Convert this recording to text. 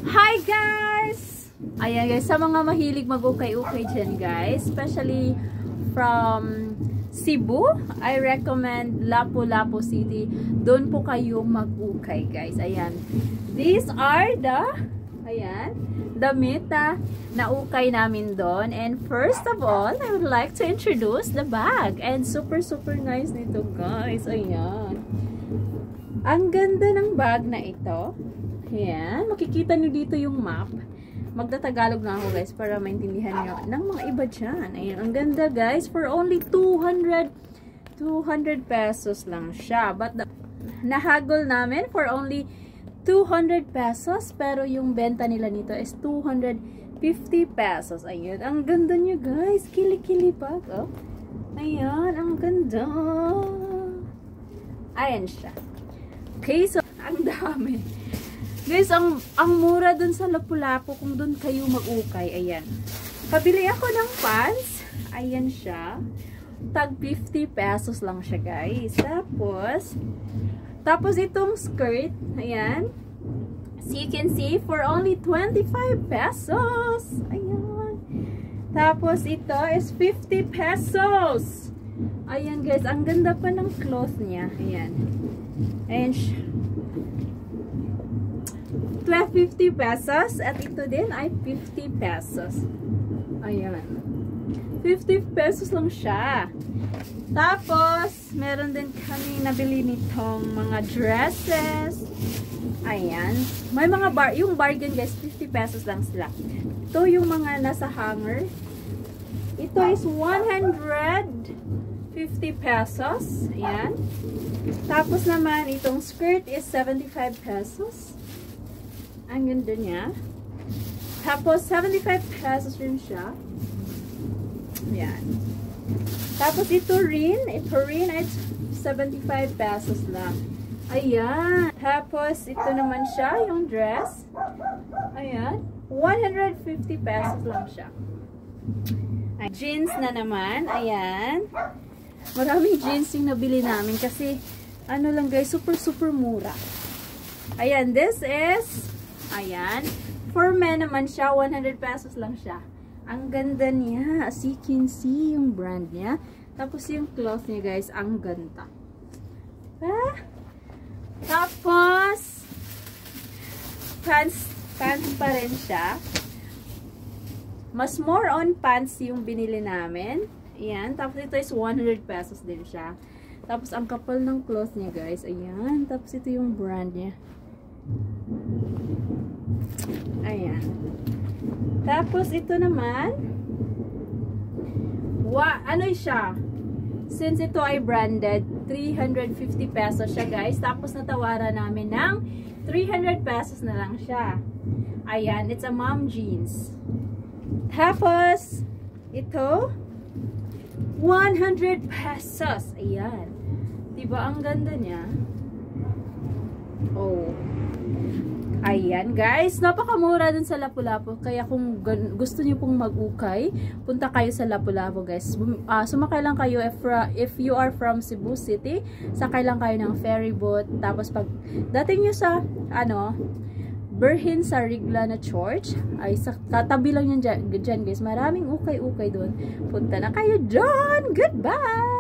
Hi guys! Ayan guys, sa mga mahilig mag-ukay-ukay dyan guys, especially from Cebu, I recommend Lapu-Lapu City. Doon po kayo mag-ukay guys. Ayan. These are the damit na ukay namin doon. And first of all, I would like to introduce the bag. And super nice nito guys. Ayan. Ang ganda ng bag na ito. Ayan. Makikita nyo dito yung map. Magtatagalog na ako guys para maintindihan nyo ng mga iba dyan. Ayan. Ang ganda guys. For only 200 pesos lang siya. But nahagol namin for only 200 pesos. Pero yung benta nila nito is 250 pesos. Ayan. Ang ganda nyo guys. Kili-kili bag. Oh. Ayan. Ang ganda. Ayan siya. Okay. So, ang dami. Guys, ang mura dun sa Lapu-Lapu kung dun kayo mag-ukay. Ayan. Pabili ako ng pants. Ayan siya. Tag 50 pesos lang siya, guys. Tapos itong skirt. Ayan. So you can see, for only 25 pesos. Ayan. Tapos ito is 50 pesos. Ayan, guys. Ang ganda pa ng cloth niya. Ayan. Ayan siya. 12.50 pesos. At ito din ay 50 pesos. Ayan. 50 pesos lang siya. Tapos, meron din kami nabili nitong mga dresses. Ayan. May mga yung bargain guys, 50 pesos lang sila. Ito yung mga nasa hanger. Ito is 150 pesos. Ayan. Tapos naman, itong skirt is 75 pesos. Ang ganda niya. Tapos, 75 pesos rin siya. Ayan. Tapos, ito rin ay 75 pesos lang. Ayan. Tapos, ito naman siya, yung dress. Ayan. 150 pesos lang siya. Ay, jeans na naman. Ayan. Maraming jeans yung nabili namin kasi, ano lang guys, super mura. Ayan, this is ayan. For men naman siya, 100 pesos lang siya. Ang ganda niya. As you can see, yung brand niya. Tapos yung cloth niya, guys, ang ganda. Tapos, pants pa rin siya. Mas more on pants yung binili namin. Ayan. Tapos ito is 100 pesos din siya. Tapos ang kapal ng cloth niya, guys. Ayan. Tapos ito yung brand niya. Ayan. Tapos, ito naman, ano siya? Since ito ay branded, 350 pesos siya, guys. Tapos, natawaran namin ng 300 pesos na lang siya. Ayan, it's a mom jeans. Tapos, ito, 100 pesos. Ayan. Diba, ang ganda niya? Oh. Ayan guys, napakamura dun sa Lapu-Lapu. Kaya kung gusto niyo pong mag-ukay, punta kayo sa Lapu-Lapu guys. Sumakay lang kayo if you are from Cebu City. Sakay lang kayo ng ferry boat. Tapos pag dating nyo sa Berhin sa Rigla na Church, ay katabi lang yan dyan guys. Maraming ukay-ukay dun. Punta na kayo dyan. Goodbye!